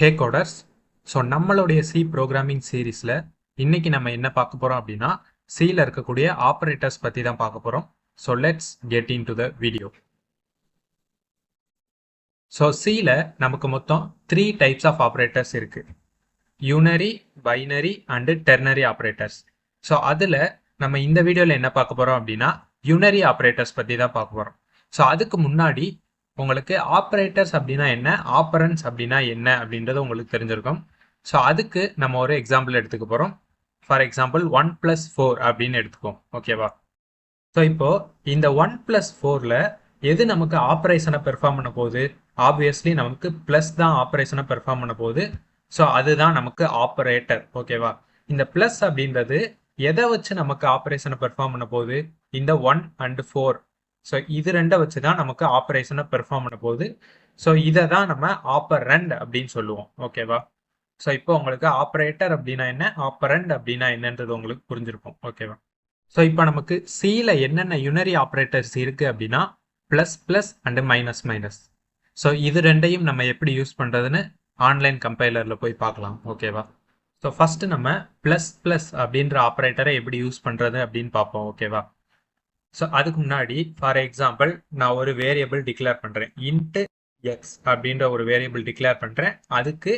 ஹே coders. So நம்மளுடைய C programming சீரீஸில் இன்னைக்கு நம்ம என்ன பார்க்க போகிறோம் அப்படின்னா சியில் இருக்கக்கூடிய ஆப்ரேட்டர்ஸ் பற்றி தான் பார்க்க போகிறோம். So let's get into the video. So சியில் நமக்கு மொத்தம் 3 டைப்ஸ் ஆஃப் ஆப்ரேட்டர்ஸ் இருக்குது. Unary, binary and ternary operators. So அதில் நம்ம இந்த வீடியோவில் என்ன பார்க்க போகிறோம் அப்படின்னா யூனரி ஆப்ரேட்டர்ஸ் பற்றி தான் பார்க்க போகிறோம். ஸோ அதுக்கு முன்னாடி உங்களுக்கு ஆப்ரேட்டர்ஸ் அப்படின்னா என்ன, ஆப்பரன்ஸ் அப்படின்னா என்ன அப்படின்றது உங்களுக்கு தெரிஞ்சிருக்கும். ஸோ அதுக்கு நம்ம ஒரு எக்ஸாம்பிள் எடுத்துக்க போகிறோம். ஃபார் எக்ஸாம்பிள் 1+4 அப்படின்னு எடுத்துக்கோம். ஓகேவா? ஸோ இப்போ இந்த 1+4ல் எது நமக்கு ஆப்ரேஷனை பெர்ஃபார்ம் பண்ண போகுது? ஆப்வியஸ்லி நமக்கு ப்ளஸ் தான் ஆப்ரேஷனை பெர்ஃபார்ம் பண்ண போகுது. ஸோ அதுதான் நமக்கு ஆப்பரேட்டர். ஓகேவா? இந்த ப்ளஸ் அப்படின்றது எதை வச்சு நமக்கு ஆப்ரேஷனை பெர்ஃபார்ம் பண்ண போகுது? இந்த 1 and 4. ஸோ இது ரெண்டை வச்சு தான் நமக்கு ஆப்ரேஷனை பெர்ஃபார்ம் பண்ண போகுது. ஸோ இதை தான் நம்ம ஆப்பரண்ட் அப்படின்னு சொல்லுவோம். ஓகேவா? ஸோ இப்போ உங்களுக்கு ஆப்பரேட்டர் அப்படின்னா என்ன, ஆப்பரண்ட் அப்படின்னா என்னன்றது உங்களுக்கு புரிஞ்சிருக்கும். ஓகேவா? ஸோ இப்போ நமக்கு சியில் என்னென்ன யூனரி ஆப்ரேட்டர்ஸ் இருக்குது அப்படின்னா plus plus and minus minus. So இது ரெண்டையும் நம்ம எப்படி யூஸ் பண்ணுறதுன்னு ஆன்லைன் கம்பைலரில் போய் பார்க்கலாம். ஓகேவா? ஸோ ஃபஸ்ட்டு நம்ம ப்ளஸ் ப்ளஸ் அப்படின்ற ஆப்ரேட்டரை எப்படி யூஸ் பண்ணுறது அப்படின்னு பார்ப்போம். ஓகேவா? ஸோ அதுக்கு முன்னாடி ஃபார் எக்ஸாம்பிள் நான் ஒரு வேரியபிள் டிக்ளேர் பண்ணுறேன். இன்ட்டு எக்ஸ் அப்படின்ற ஒரு வேரியபிள் டிக்ளேர் பண்ணுறேன். அதுக்கு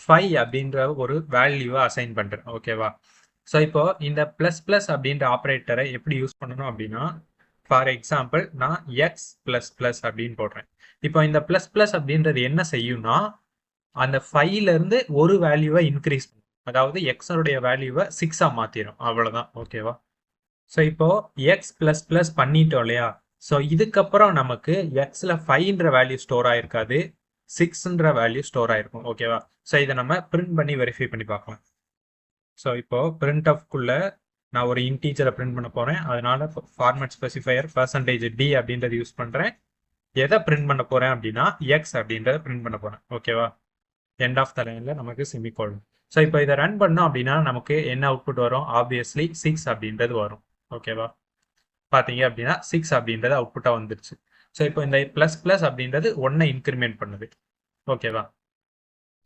5 அப்படின்ற ஒரு வேல்யூவை அசைன் பண்ணுறேன். ஓகேவா? ஸோ இப்போ இந்த ப்ளஸ் ப்ளஸ் அப்படின்ற ஆப்ரேட்டரை எப்படி யூஸ் பண்ணணும் அப்படின்னா ஃபார் எக்ஸாம்பிள் நான் எக்ஸ் ப்ளஸ் ப்ளஸ் அப்படின்னு போடுறேன். இப்போ இந்த ப்ளஸ் ப்ளஸ் அப்படின்றது என்ன செய்யும்னா அந்த 5லேருந்து ஒரு வேல்யூவை இன்க்ரீஸ் பண்ணும். அதாவது எக்ஸோடைய வேல்யூவை 6ஆக மாற்றிடும். அவ்வளோதான். ஓகேவா? ஸோ இப்போ எக்ஸ் ப்ளஸ் ப்ளஸ் பண்ணிட்டோம் இல்லையா? ஸோ இதுக்கப்புறம் நமக்கு எக்ஸில் 5ன்ற வேல்யூ ஸ்டோர் ஆயிருக்காது, 6ன்ற வேல்யூ ஸ்டோர் ஆயிருக்கும். ஓகேவா? ஸோ இதை நம்ம பிரிண்ட் பண்ணி வெரிஃபை பண்ணி பார்க்கலாம். ஸோ இப்போ பிரிண்ட் ஆஃப்குள்ள நான் ஒரு இன்டீஜரை பிரிண்ட் பண்ண போகிறேன். அதனால ஃபார்மேட் ஸ்பெசிஃபையர் %d அப்படின்றது யூஸ் பண்ணுறேன். எதை பிரிண்ட் பண்ண போகிறேன் அப்படின்னா எக்ஸ் அப்படின்றத பிரிண்ட் பண்ண போகிறேன். ஓகேவா? எண்ட் ஆஃப் த லைனில் நமக்கு செமிகோலன். ஸோ இப்போ இதை ரன் பண்ணோம் அப்படின்னா நமக்கு என்ன அவுட்புட் வரும்? ஆப்வியஸ்லி 6 அப்படின்றது வரும். ஓகேவா? பார்த்தீங்க அப்படின்னா 6 அப்படின்றது அவுட்புட்டாக வந்துருச்சு. ஸோ இப்போ இந்த ப்ளஸ் ப்ளஸ் அப்படின்றது 1 இன்க்ரிமெண்ட் பண்ணுது. ஓகேவா?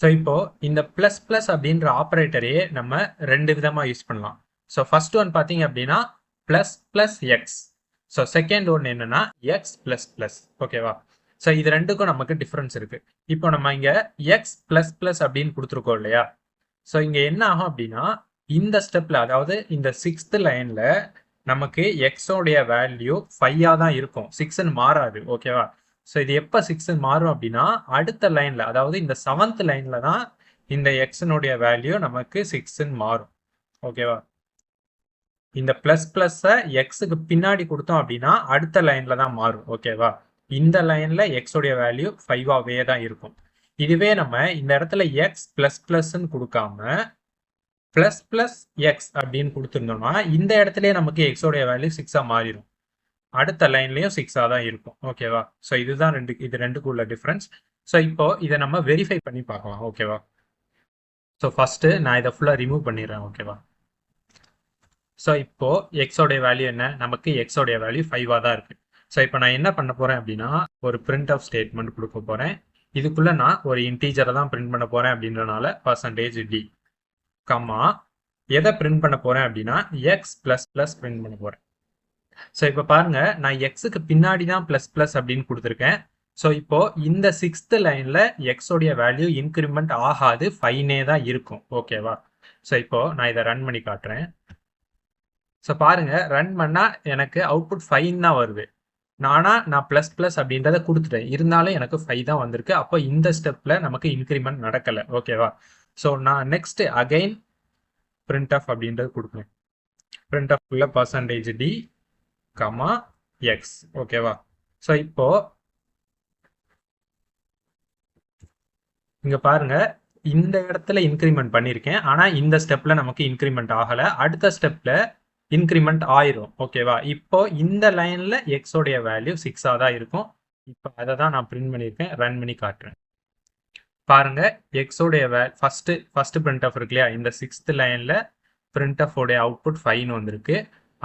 ஸோ இப்போ இந்த ப்ளஸ் ப்ளஸ் அப்படின்ற ஆப்ரேட்டரையே நம்ம ரெண்டு விதமாக யூஸ் பண்ணலாம். ஸோ ஃபர்ஸ்ட் ஒன் பார்த்தீங்க அப்படின்னா plus plus X. So second one என்னன்னா எக்ஸ் ப்ளஸ் ப்ளஸ். ஓகேவா? ஸோ இது ரெண்டுக்கும் நமக்கு டிஃப்ரென்ஸ் இருக்கு. இப்போ நம்ம இங்கே எக்ஸ் ப்ளஸ் ப்ளஸ் அப்படின்னு கொடுத்துருக்கோம் இல்லையா? ஸோ இங்கே என்ன ஆகும் அப்படின்னா இந்த ஸ்டெப்பில், அதாவது இந்த 6th லைனில் நமக்கு எக்ஸோடைய வேல்யூ 5ஆக தான் இருக்கும், 6ன்னு மாறாது. ஓகேவா? ஸோ இது எப்போ 6ன்னு மாறும் அப்படின்னா அடுத்த லைனில், அதாவது இந்த 7th லைனில் தான் இந்த எக்ஸனுடைய வேல்யூ நமக்கு 6ன்னு மாறும். ஓகேவா? இந்த ப்ளஸ் ப்ளஸ்ஸை எக்ஸுக்கு பின்னாடி கொடுத்தோம் அப்படின்னா அடுத்த லைனில் தான் மாறும். ஓகேவா? இந்த லைனில் எக்ஸோடைய வேல்யூ 5ஆகவே தான் இருக்கும். இதுவே நம்ம இந்த இடத்துல எக்ஸ் ப்ளஸ் ப்ளஸ்ன்னு கொடுக்காம ப்ளஸ் ப்ளஸ் எக்ஸ் அப்படின்னு கொடுத்துருந்தோம்னா இந்த இடத்துல நமக்கு எக்ஸோடைய வேல்யூ 6ஆக மாறிடும். அடுத்த லைன்லையும் 6ஆக தான் இருக்கும். ஓகேவா? ஸோ இதுதான் இது ரெண்டுக்கும் உள்ள டிஃப்ரென்ஸ். ஸோ இப்போ இதை நம்ம வெரிஃபை பண்ணி பார்க்கலாம். ஓகேவா? ஸோ ஃபஸ்ட்டு நான் இதை ஃபுல்லாக ரிமூவ் பண்ணிடுறேன். ஓகேவா? ஸோ இப்போ எக்ஸோடைய வேல்யூ என்ன? நமக்கு எக்ஸோடைய வேல்யூ 5ஆக தான் இருக்கு. ஸோ இப்போ நான் என்ன பண்ண போறேன் அப்படின்னா ஒரு பிரிண்ட் ஆஃப் ஸ்டேட்மெண்ட் கொடுக்க போறேன். இதுக்குள்ள நான் ஒரு இன்டீஜரை தான் பிரிண்ட் பண்ண போறேன் அப்படின்றனால %d கம்மா எதை பிரிண்ட் பண்ண போறேன் அப்படின்னா எக்ஸ் ப்ளஸ் ப்ளஸ் பிரிண்ட் பண்ண போறேன். ஸோ இப்போ பாருங்க, நான் எக்ஸுக்கு பின்னாடி தான் ப்ளஸ் ப்ளஸ் அப்படின்னு கொடுத்துருக்கேன். ஸோ இப்போ இந்த 6th லைன்ல எக்ஸோடைய வேல்யூ இன்க்ரிமெண்ட் ஆகாது, 5னே தான் இருக்கும். ஓகேவா? ஸோ இப்போ நான் இதை ரன் பண்ணி காட்டுறேன். ஸோ பாருங்க, ரன் பண்ணா எனக்கு அவுட்புட் 5 தான் வருது. நான் ப்ளஸ் ப்ளஸ் அப்படின்றத கொடுத்துட்டேன், இருந்தாலும் எனக்கு 5 தான் வந்திருக்கு. அப்போ இந்த ஸ்டெப்ல நமக்கு இன்க்ரிமெண்ட் நடக்கலை. ஓகேவா? ஸோ நான் நெக்ஸ்ட் அகைன் பிரிண்ட் ஆஃப் அப்படின்றது கொடுக்குறேன். பிரிண்ட் ஆஃப் உள்ள %d கமா எக்ஸ். ஓகேவா? ஸோ இப்போ இங்க பாருங்க, இந்த இடத்துல இன்க்ரிமெண்ட் பண்ணியிருக்கேன், ஆனா இந்த ஸ்டெப்ல நமக்கு இன்க்ரிமெண்ட் ஆகல. அடுத்த ஸ்டெப்ல இன்க்ரிமெண்ட் ஆயிரும். ஓகேவா? இப்போ இந்த லைன்ல எக்ஸோடைய வேல்யூ 6ஆக தான் இருக்கும். இப்போ அதை தான் நான் பிரிண்ட் பண்ணியிருக்கேன். ரன் பண்ணி காட்டுறேன். பாருங்க, எக்ஸோடைய ஃபர்ஸ்ட் பிரிண்ட் ஆஃப் இருக்கு இல்லையா? இந்த 6th லைன்ல பிரிண்ட் ஆஃப் உடைய அவுட்புட் 5ன்னு வந்திருக்கு.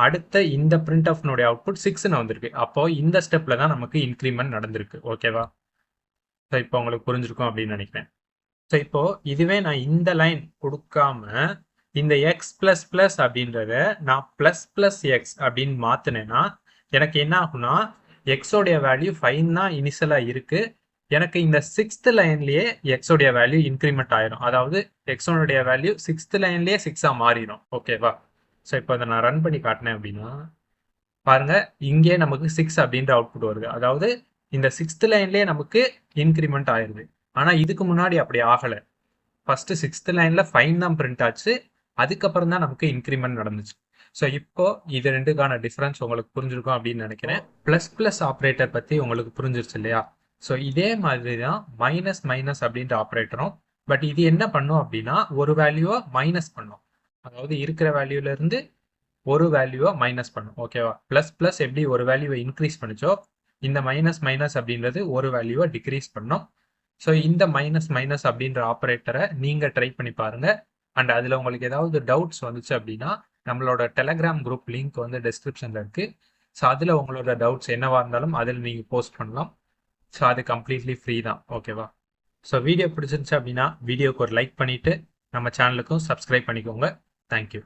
அடுத்த இந்த பிரிண்ட் ஆஃப்னுடைய அவுட்புட் 6ன்னு வந்திருக்கு. அப்போ இந்த ஸ்டெப்ல தான் நமக்கு இன்க்ரிமெண்ட் நடந்திருக்கு. ஓகேவா? ஸோ இப்போ உங்களுக்கு புரிஞ்சிருக்கும் அப்படின்னு நினைக்கிறேன். ஸோ இப்போ இதுவே நான் இந்த லைன் கொடுக்காம இந்த எக்ஸ் பிளஸ் பிளஸ் அப்படின்றத நான் பிளஸ் பிளஸ் எக்ஸ் அப்படின்னு மாத்தினேன்னா எனக்கு என்ன ஆகும்னா எக்ஸோடைய வேல்யூ 5 தான் இனிஷியலா இருக்கு. எனக்கு இந்த 6th லைன்லயே எக்ஸோடைய வேல்யூ இன்க்ரிமெண்ட் ஆயிரும். அதாவது எக்ஸோடைய வேல்யூ 6th லைன்லயே 6ஆ மாறிடும். ஓகேவா? ஸோ இப்போ அதை நான் ரன் பண்ணி காட்டினேன் அப்படின்னா பாருங்க, இங்கே நமக்கு 6 அப்படின்ற அவுட்புட் வருது. அதாவது இந்த 6th லைன்லயே நமக்கு இன்க்ரிமெண்ட் ஆயிருது. ஆனா இதுக்கு முன்னாடி அப்படி ஆகல. ஃபர்ஸ்ட் 6th லைன்ல 5 தான் பிரிண்ட் ஆச்சு, அதுக்கப்புறம் தான் நமக்கு இன்க்ரிமெண்ட் நடந்துச்சு. ஸோ இப்போ இது ரெண்டுக்கான டிஃபரன்ஸ் உங்களுக்கு புரிஞ்சிருக்கும் அப்படின்னு நினைக்கிறேன். பிளஸ் பிளஸ் ஆப்ரேட்டர் பத்தி உங்களுக்கு புரிஞ்சிருச்சு இல்லையா? ஸோ இதே மாதிரி தான் மைனஸ் மைனஸ் அப்படின்ற ஆப்ரேட்டரும். பட் இது என்ன பண்ணும் அப்படின்னா ஒரு வேல்யூவை மைனஸ் பண்ணும். அதாவது இருக்கிற வேல்யூல இருந்து ஒரு வேல்யூவை மைனஸ் பண்ணும். ஓகேவா? பிளஸ் பிளஸ் எப்படி ஒரு வேல்யூவை இன்க்ரீஸ் பண்ணுச்சோ இந்த மைனஸ் மைனஸ் அப்படின்றது ஒரு வேல்யூவை டிக்ரீஸ் பண்ணும். ஸோ இந்த மைனஸ் மைனஸ் அப்படின்ற ஆப்ரேட்டரை நீங்க ட்ரை பண்ணி பாருங்க. அண்ட் அதில் உங்களுக்கு ஏதாவது டவுட்ஸ் வந்துச்சு அப்படின்னா நம்மளோட டெலகிராம் குரூப் லிங்க் வந்து டிஸ்கிரிப்ஷனில் இருக்கு. ஸோ அதில் உங்களோட டவுட்ஸ் என்னவா இருந்தாலும் அதில் நீங்கள் போஸ்ட் பண்ணலாம். ஸோ அது கம்ப்ளீட்லி ஃப்ரீ தான். ஓகேவா? ஸோ வீடியோ பிடிச்சிருந்துச்சு அப்படின்னா வீடியோக்கு ஒரு லைக் பண்ணிட்டு நம்ம சேனலுக்கும் சப்ஸ்கிரைப் பண்ணிக்கோங்க. தேங்க்யூ.